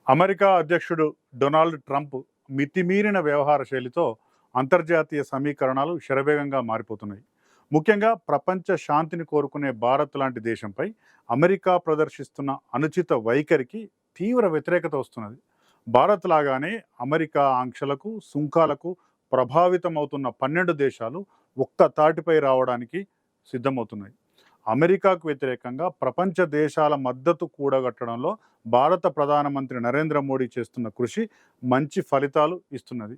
America అధ్యక్షుడు Donald Trump మితిమీరిన వ్యవహార శైలితో అంతర్జాతీయ సమీకరణాలు శరవేగంగా మారిపోతున్నాయి. ముఖ్యంగా ప్రపంచ శాంతిని కోరుకునే భారత్ లాంటి దేశంపై అమెరికా ప్రదర్శిస్తున్న అనుచిత వైఖరికి తీవ్ర వ్యతిరేకత వస్తున్నది. భారత్ లాగానే అమెరికా ఆంక్షలకు, సుంకాలకు ప్రభావితమవుతున్న 12 దేశాలు ఒక్క తాటిపై రావడానికి సిద్ధమవుతున్నాయి. అమెరికాకు వ్యతిరేకంగా ప్రపంచ దేశాల మద్దతు కూడగట్టడంలో భారత ప్రధానమంత్రి నరేంద్ర మోడీ చేస్తున్న కృషి మంచి ఫలితాలు ఇస్తున్నది.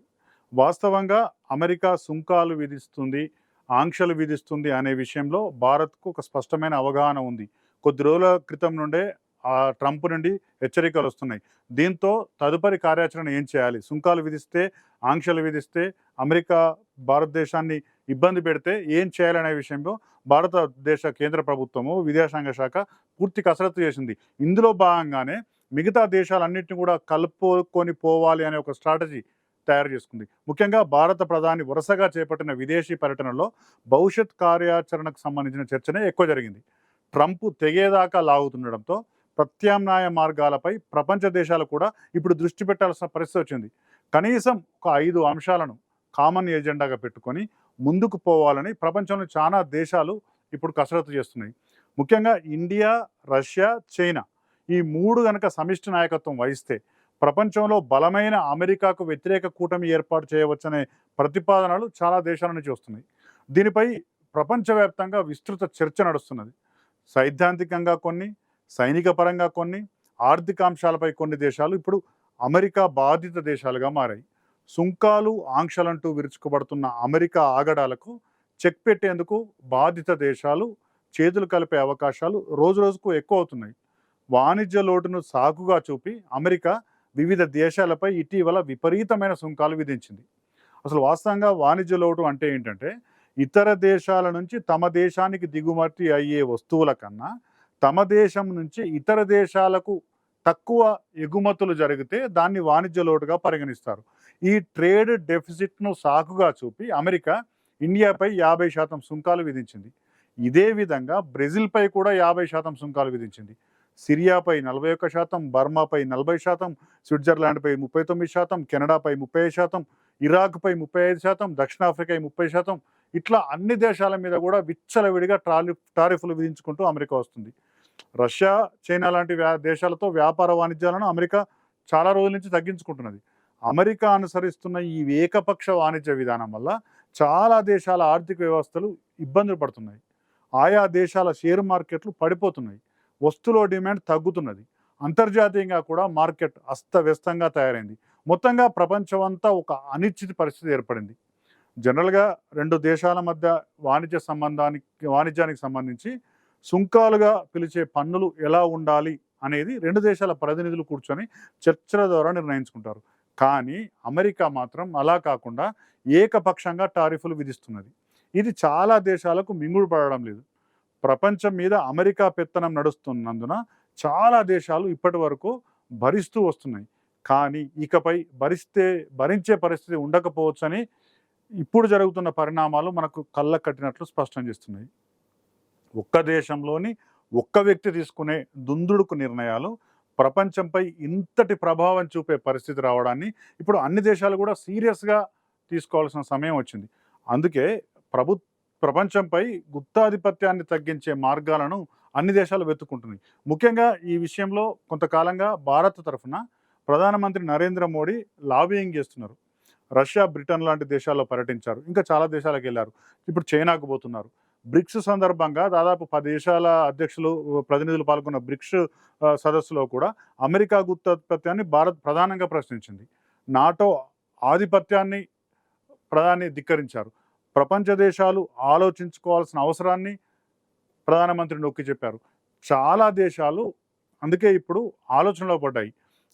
వాస్తవంగా అమెరికా సుంకాలు విధిస్తుంది, ఆంక్షలు విధిస్తుంది అనే విషయంలో భారత్కు ఒక స్పష్టమైన అవగాహన ఉంది. కొద్ది రోజుల క్రితం నుండే ట్రంప్ నుండి హెచ్చరికలు వస్తున్నాయి. దీంతో తదుపరి కార్యాచరణ ఏం చేయాలి, సుంకాలు విధిస్తే, ఆంక్షలు విధిస్తే, అమెరికా భారతదేశాన్ని ఇబ్బంది పెడితే ఏం చేయాలనే విషయంలో భారతదేశ కేంద్ర ప్రభుత్వము, విదేశాంగ శాఖ పూర్తి కసరత్తు చేసింది. ఇందులో భాగంగానే మిగతా దేశాలన్నింటినీ కూడా కలుపుకొని పోవాలి అనే ఒక స్ట్రాటజీ తయారు చేసుకుంది. ముఖ్యంగా భారత ప్రధాని వరుసగా చేపట్టిన విదేశీ పర్యటనలో భవిష్యత్ కార్యాచరణకు సంబంధించిన చర్చనే ఎక్కువ జరిగింది. ట్రంప్ తెగేదాకా లాగుతుండడంతో ప్రత్యామ్నాయ మార్గాలపై ప్రపంచ దేశాలు కూడా ఇప్పుడు దృష్టి పెట్టాల్సిన పరిస్థితి వచ్చింది. కనీసం ఒక 5 అంశాలను కామన్ ఎజెండాగా పెట్టుకొని ముందుకు పోవాలని ప్రపంచంలో చాలా దేశాలు ఇప్పుడు కసరత్తు చేస్తున్నాయి. ముఖ్యంగా ఇండియా, రష్యా, చైనా ఈ 3 గనక సమిష్టి నాయకత్వం వహిస్తే ప్రపంచంలో బలమైన అమెరికాకు వ్యతిరేక కూటమి ఏర్పాటు చేయవచ్చనే ప్రతిపాదనలు చాలా దేశాల నుంచి వస్తున్నాయి. దీనిపై ప్రపంచవ్యాప్తంగా విస్తృత చర్చ నడుస్తున్నది. సైద్ధాంతికంగా కొన్ని, సైనిక పరంగా కొన్ని, ఆర్థిక అంశాలపై కొన్ని దేశాలు ఇప్పుడు అమెరికా బాధిత దేశాలుగా మారాయి. సుంకాలు, ఆంక్షలంటూ విరుచుకుపడుతున్న అమెరికా ఆగడాలకు చెక్ పెట్టేందుకు బాధిత దేశాలు చేతులు కలిపే అవకాశాలు రోజురోజుకు ఎక్కువ అవుతున్నాయి. వాణిజ్య లోటును సాకుగా చూపి అమెరికా వివిధ దేశాలపై ఇటీవల విపరీతమైన సుంకాలు విధించింది. అసలు వాస్తవంగా వాణిజ్య లోటు అంటే ఏంటంటే, ఇతర దేశాల నుంచి తమ దేశానికి దిగుమతి అయ్యే వస్తువుల కన్నా తమ దేశం నుంచి ఇతర దేశాలకు తక్కువ ఎగుమతులు జరిగితే దాన్ని వాణిజ్య లోటుగా పరిగణిస్తారు. ఈ ట్రేడ్ డెఫిసిట్ను సాకుగా చూపి అమెరికా ఇండియాపై 50% సుంకాలు విధించింది. ఇదే విధంగా బ్రెజిల్పై కూడా 50% సుంకాలు విధించింది. సిరియాపై 41%, బర్మాపై 40%, స్విట్జర్లాండ్పై 39%, కెనడాపై 30%, ఇరాక్పై 35%, దక్షిణాఫ్రికా 30%, ఇట్లా అన్ని దేశాల మీద కూడా విచ్చలవిడిగా టారిఫ్లు విధించుకుంటూ అమెరికా వస్తుంది. రష్యా, చైనా లాంటి దేశాలతో వ్యాపార వాణిజ్యాలను అమెరికా చాలా రోజుల నుంచి తగ్గించుకుంటున్నది. అమెరికా అనుసరిస్తున్న ఈ ఏకపక్ష వాణిజ్య విధానం వల్ల చాలా దేశాల ఆర్థిక వ్యవస్థలు ఇబ్బందులు పడుతున్నాయి. ఆయా దేశాల షేర్ మార్కెట్లు పడిపోతున్నాయి. వస్తువుల డిమాండ్ తగ్గుతున్నది. అంతర్జాతీయంగా కూడా మార్కెట్ అస్తవ్యస్తంగా తయారైంది. మొత్తంగా ప్రపంచమంతా ఒక అనిశ్చిత పరిస్థితి ఏర్పడింది. జనరల్గా 2 దేశాల మధ్య వాణిజ్యానికి సంబంధించి సుంకాలుగా పిలిచే పన్నులు ఎలా ఉండాలి అనేది 2 దేశాల ప్రతినిధులు కూర్చొని చర్చల ద్వారా నిర్ణయించుకుంటారు. కానీ అమెరికా మాత్రం అలా కాకుండా ఏకపక్షంగా టారిఫ్లు విధిస్తున్నది. ఇది చాలా దేశాలకు మింగుడు పడడం లేదు. ప్రపంచం మీద అమెరికా పెత్తనం నడుస్తున్నందున చాలా దేశాలు ఇప్పటి వరకు భరిస్తూ వస్తున్నాయి. కానీ ఇకపై భరించే పరిస్థితి ఉండకపోవచ్చని ఇప్పుడు జరుగుతున్న పరిణామాలు మనకు కళ్ళ కట్టినట్లు స్పష్టం చేస్తున్నాయి. ఒక్క దేశంలోని ఒక్క వ్యక్తి తీసుకునే దుందుడుకు నిర్ణయాలు ప్రపంచంపై ఇంతటి ప్రభావం చూపే పరిస్థితి రావడాన్ని ఇప్పుడు అన్ని దేశాలు కూడా సీరియస్గా తీసుకోవాల్సిన సమయం వచ్చింది. అందుకే ప్రపంచంపై గుత్తాధిపత్యాన్ని తగ్గించే మార్గాలను అన్ని దేశాలు వెతుక్కుంటున్నాయి. ముఖ్యంగా ఈ విషయంలో కొంతకాలంగా భారత్ తరఫున ప్రధానమంత్రి నరేంద్ర మోడీ లాబియింగ్ చేస్తున్నారు. రష్యా, బ్రిటన్ లాంటి దేశాల్లో పర్యటించారు. ఇంకా చాలా దేశాలకు వెళ్ళారు. ఇప్పుడు చైనాకు పోతున్నారు. బ్రిక్స్ సందర్భంగా దాదాపు 10 దేశాల అధ్యక్షులు, ప్రతినిధులు పాల్గొన్న బ్రిక్స్ సదస్సులో కూడా అమెరికా గుత్తాధిపత్యాన్ని భారత్ ప్రధానంగా ప్రశ్నించింది. నాటో ఆధిపత్యాన్ని ప్రధాని ధిక్కరించారు. ప్రపంచ దేశాలు ఆలోచించుకోవాల్సిన అవసరాన్ని ప్రధానమంత్రి నొక్కి చెప్పారు. చాలా దేశాలు అందుకే ఇప్పుడు ఆలోచనలో పడ్డాయి.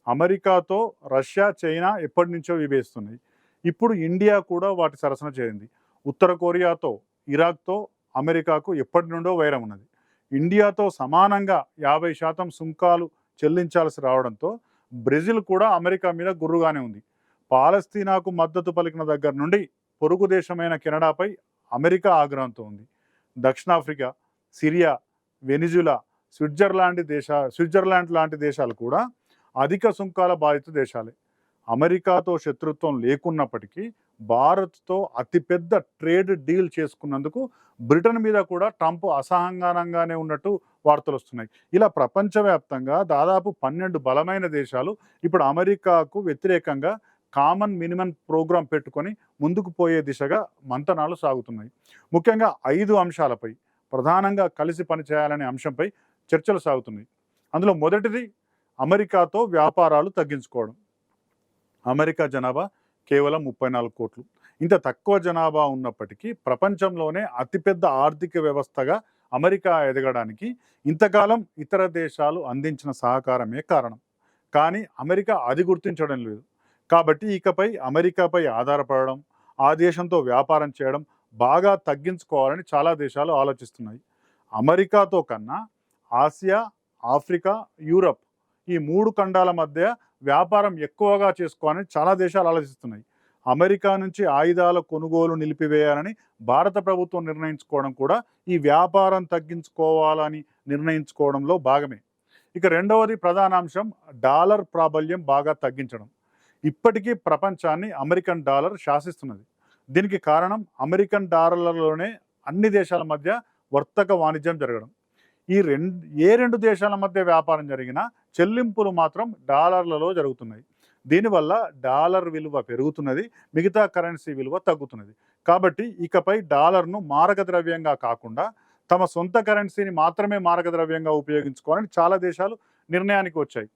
అమెరికాతో రష్యా, చైనా ఎప్పటి నుంచో విభేదిస్తున్నాయి. ఇప్పుడు ఇండియా కూడా వాటి సరసన చేరింది. ఉత్తర కొరియాతో, ఇరాక్తో అమెరికాకు ఎప్పటి నుండో వైరం ఉన్నది. ఇండియాతో సమానంగా 50% సుంకాలు చెల్లించాల్సి రావడంతో బ్రెజిల్ కూడా అమెరికా మీద గుర్రుగానే ఉంది. పాలస్తీనాకు మద్దతు పలికిన దగ్గర నుండి పొరుగు దేశమైన కెనడాపై అమెరికా ఆగ్రహంతో ఉంది. దక్షిణాఫ్రికా, సిరియా, వెనిజులా, స్విట్జర్లాండ్ లాంటి దేశాలు కూడా అధిక సుంకాల బాధిత దేశాలే. అమెరికాతో శత్రుత్వం లేకున్నప్పటికీ భారత్‌తో అతిపెద్ద ట్రేడ్ డీల్ చేసుకున్నందుకు బ్రిటన్ మీద కూడా ట్రంప్ అసహనంగానే ఉన్నట్టు వార్తలొస్తున్నాయి. ఇలా ప్రపంచవ్యాప్తంగా దాదాపు 12 బలమైన దేశాలు ఇప్పుడు అమెరికాకు వ్యతిరేకంగా కామన్ మినిమమ్ ప్రోగ్రామ్ పెట్టుకొని ముందుకు పోయే దిశగా మంతనాలు సాగుతున్నాయి. ముఖ్యంగా 5 అంశాలపై ప్రధానంగా కలిసి పనిచేయాలనే అంశంపై చర్చలు సాగుతున్నాయి. అందులో మొదటిది అమెరికాతో వ్యాపారాలు తగ్గించుకోవడం. అమెరికా జనాభా కేవలం 34 కోట్లు. ఇంత తక్కువ జనాభా ఉన్నప్పటికీ ప్రపంచంలోనే అతిపెద్ద ఆర్థిక వ్యవస్థగా అమెరికా ఎదగడానికి ఇంతకాలం ఇతర దేశాలు అందించిన సహకారమే కారణం. కానీ అమెరికా అది గుర్తించడం లేదు. కాబట్టి ఇకపై అమెరికాపై ఆధారపడడం, ఆ దేశంతో వ్యాపారం చేయడం బాగా తగ్గించుకోవాలని చాలా దేశాలు ఆలోచిస్తున్నాయి. అమెరికాతో కన్నా ఆసియా, ఆఫ్రికా, యూరప్ ఈ 3 ఖండాల మధ్య వ్యాపారం ఎక్కువగా చేసుకోవాలని చాలా దేశాలు ఆలోచిస్తున్నాయి. అమెరికా నుంచి ఆయుధాల కొనుగోలు నిలిపివేయాలని భారత ప్రభుత్వం నిర్ణయించుకోవడం కూడా ఈ వ్యాపారం తగ్గించుకోవాలని నిర్ణయించుకోవడంలో భాగమే. ఇక రెండవది ప్రధాన అంశం డాలర్ ప్రాబల్యం బాగా తగ్గించడం. ఇప్పటికీ ప్రపంచాన్ని అమెరికన్ డాలర్ శాసిస్తున్నది. దీనికి కారణం అమెరికన్ డాలర్లలోనే అన్ని దేశాల మధ్య వర్తక వాణిజ్యం జరగడం. ఏ రెండు దేశాల మధ్య వ్యాపారం జరిగినా చెల్లింపులు మాత్రం డాలర్లలో జరుగుతున్నాయి. దీనివల్ల డాలర్ విలువ పెరుగుతున్నది, మిగతా కరెన్సీ విలువ తగ్గుతున్నది. కాబట్టి ఇకపై డాలర్ను మారక ద్రవ్యంగా కాకుండా తమ సొంత కరెన్సీని మాత్రమే మారక ద్రవ్యంగా ఉపయోగించుకోవాలని చాలా దేశాలు నిర్ణయానికి వచ్చాయి.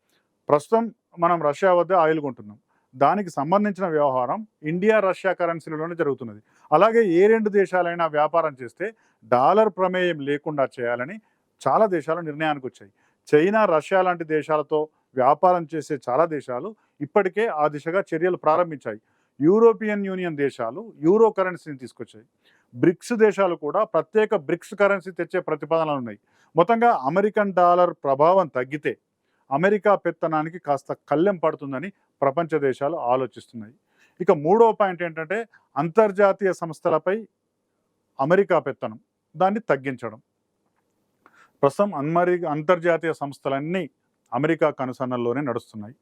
ప్రస్తుతం మనం రష్యా వద్ద ఆయిల్ కొంటున్నాం. దానికి సంబంధించిన వ్యవహారం ఇండియా, రష్యా కరెన్సీలలోనే జరుగుతున్నది. అలాగే ఏ రెండు దేశాలైనా వ్యాపారం చేస్తే డాలర్ ప్రమేయం లేకుండా చేయాలని చాలా దేశాలు నిర్ణయానికి వచ్చాయి. చైనా, రష్యా లాంటి దేశాలతో వ్యాపారం చేసే చాలా దేశాలు ఇప్పటికే ఆ దిశగా చర్యలు ప్రారంభించాయి. యూరోపియన్ యూనియన్ దేశాలు యూరో కరెన్సీని తీసుకొచ్చాయి. బ్రిక్స్ దేశాలు కూడా ప్రత్యేక బ్రిక్స్ కరెన్సీ తెచ్చే ప్రతిపాదనలు ఉన్నాయి. మొత్తంగా అమెరికన్ డాలర్ ప్రభావం తగ్గితే అమెరికా పెత్తనానికి కాస్త కళ్ళెం పడుతుందని ప్రపంచ దేశాలు ఆలోచిస్తున్నాయి. ఇక మూడో పాయింట్ ఏంటంటే అంతర్జాతీయ సంస్థలపై అమెరికా పెత్తనం, దాన్ని తగ్గించడం. ప్రస్తుతం అంతర్జాతీయ సంస్థలన్నీ అమెరికా కనుసన్నల్లోనే నడుస్తున్నాయి.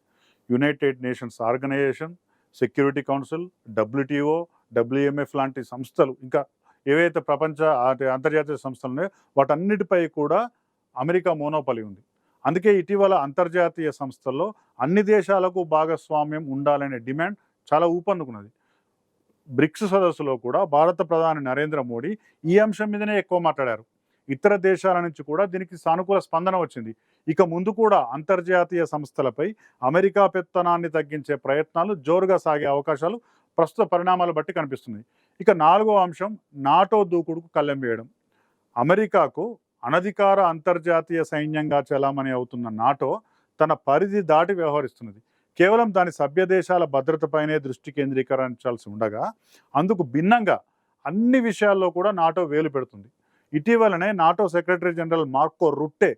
United Nations Organisation, Security Council, WTO, WMF లాంటి సంస్థలు, ఇంకా ఏవైతే అంతర్జాతీయ సంస్థలు ఉన్నాయో వాటన్నిటిపై కూడా అమెరికా మోనోపలి ఉంది. అందుకే ఇటీవల అంతర్జాతీయ సంస్థల్లో అన్ని దేశాలకు భాగస్వామ్యం ఉండాలనే డిమాండ్ చాలా ఊపందుకున్నది. బ్రిక్స్ సదస్సులో కూడా భారత ప్రధాని నరేంద్ర మోడీ ఈ అంశం మీదనే ఎక్కువ మాట్లాడారు. ఇతర దేశాల నుంచి కూడా దీనికి సానుకూల స్పందన వచ్చింది. ఇక ముందు కూడా అంతర్జాతీయ సంస్థలపై అమెరికా పెత్తనాన్ని తగ్గించే ప్రయత్నాలు జోరుగా సాగే అవకాశాలు ప్రస్తుత పరిణామాలు బట్టి కనిపిస్తున్నాయి. ఇక నాలుగో అంశం నాటో దూకుడుకు కళ్ళెం వేయడం. అమెరికాకు అనధికార అంతర్జాతీయ సైన్యంగా చలామణి అవుతున్న నాటో తన పరిధి దాటి వ్యవహరిస్తున్నది. కేవలం దాని సభ్య దేశాల భద్రతపైనే దృష్టి కేంద్రీకరించాల్సి ఉండగా అందుకు భిన్నంగా అన్ని విషయాల్లో కూడా నాటో వేలు పెడుతుంది. ఇటీవలనే నాటో సెక్రటరీ జనరల్ మార్కో రుట్టే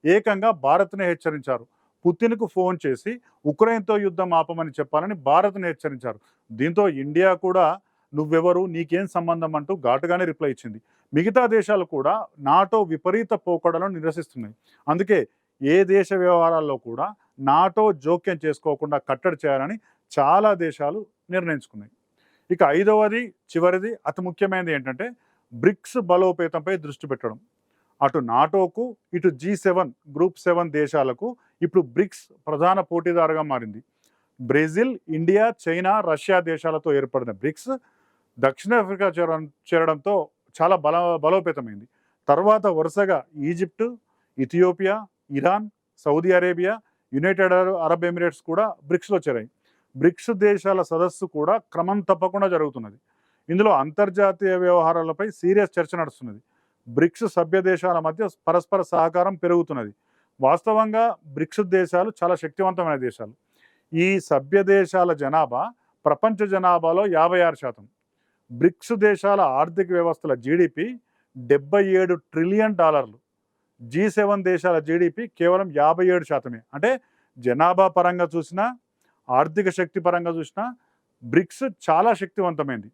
ఏకంగా భారత్ని హెచ్చరించారు. పుతిన్కు ఫోన్ చేసి ఉక్రెయిన్తో యుద్ధం ఆపమని చెప్పాలని భారత్ని హెచ్చరించారు. దీంతో ఇండియా కూడా నువ్వెవరు, నీకేం సంబంధం అంటూ ఘాటుగానే రిప్లై ఇచ్చింది. మిగతా దేశాలు కూడా నాటో విపరీత పోకడలను నిరసిస్తున్నాయి. అందుకే ఏ దేశ వ్యవహారాల్లో కూడా నాటో జోక్యం చేసుకోకుండా కట్టడి చేయాలని చాలా దేశాలు నిర్ణయించుకున్నాయి. ఇక ఐదవది, చివరిది, అతి ముఖ్యమైనది ఏంటంటే బ్రిక్స్ బలోపేతంపై దృష్టి పెట్టడం. అటు నాటోకు, ఇటు G7 గ్రూప్ 7 దేశాలకు ఇప్పుడు బ్రిక్స్ ప్రధాన పోటీదారుగా మారింది. బ్రెజిల్, ఇండియా, చైనా, రష్యా దేశాలతో ఏర్పడిన బ్రిక్స్ దక్షిణాఫ్రికా చేరడంతో చాలా బలోపేతమైంది. తర్వాత వరుసగా Egypt, Ethiopia, Iran, Saudi Arabia, United Arab Emirates కూడా బ్రిక్స్లో చేరాయి. బ్రిక్స్ దేశాల సదస్సు కూడా క్రమం తప్పకుండా జరుగుతున్నది. ఇందులో అంతర్జాతీయ వ్యవహారాలపై సీరియస్ చర్చ నడుస్తున్నది. బ్రిక్స్ సభ్య దేశాల మధ్య పరస్పర సహకారం పెరుగుతున్నది. వాస్తవంగా బ్రిక్స్ దేశాలు చాలా శక్తివంతమైన దేశాలు. ఈ సభ్య దేశాల జనాభా ప్రపంచ జనాభాలో 56%. బ్రిక్స్ దేశాల ఆర్థిక వ్యవస్థల జీడిపి $77 ట్రిలియన్. G7 దేశాల జీడిపి కేవలం 57%. అంటే జనాభా పరంగా చూసినా, ఆర్థిక శక్తి పరంగా చూసినా బ్రిక్స్ చాలా శక్తివంతమైంది.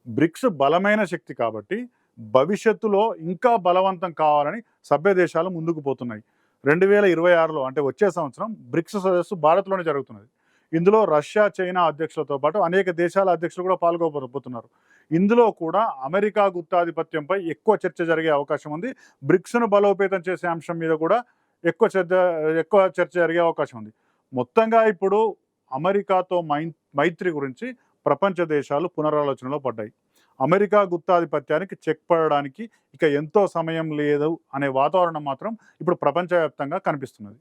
బ్రిక్స్ బలమైన శక్తి కాబట్టి భవిష్యత్తులో ఇంకా బలవంతం కావాలని సభ్య దేశాలు ముందుకు పోతున్నాయి. 2026లో అంటే వచ్చే సంవత్సరం బ్రిక్స్ సదస్సు భారత్‌లోనే జరుగుతున్నది. ఇందులో రష్యా, చైనా అధ్యక్షులతో పాటు అనేక దేశాల అధ్యక్షులు కూడా పాల్గొబోతున్నారు. ఇందులో కూడా అమెరికా గుత్తాధిపత్యంపై ఎక్కువ చర్చ జరిగే అవకాశం ఉంది. బ్రిక్స్‌ను బలోపేతం చేసే అంశం మీద కూడా ఎక్కువ చర్చ ఎక్కువ చర్చ జరిగే అవకాశం ఉంది. మొత్తంగా ఇప్పుడు అమెరికాతో మైత్రి గురించి ప్రపంచ దేశాలు పునరాలోచనలో పడ్డాయి. అమెరికా గుత్తాధిపత్యానికి చెక్ పడడానికి ఇక ఎంతో సమయం లేదు అనే వాతావరణం మాత్రం ఇప్పుడు ప్రపంచవ్యాప్తంగా కనిపిస్తున్నది.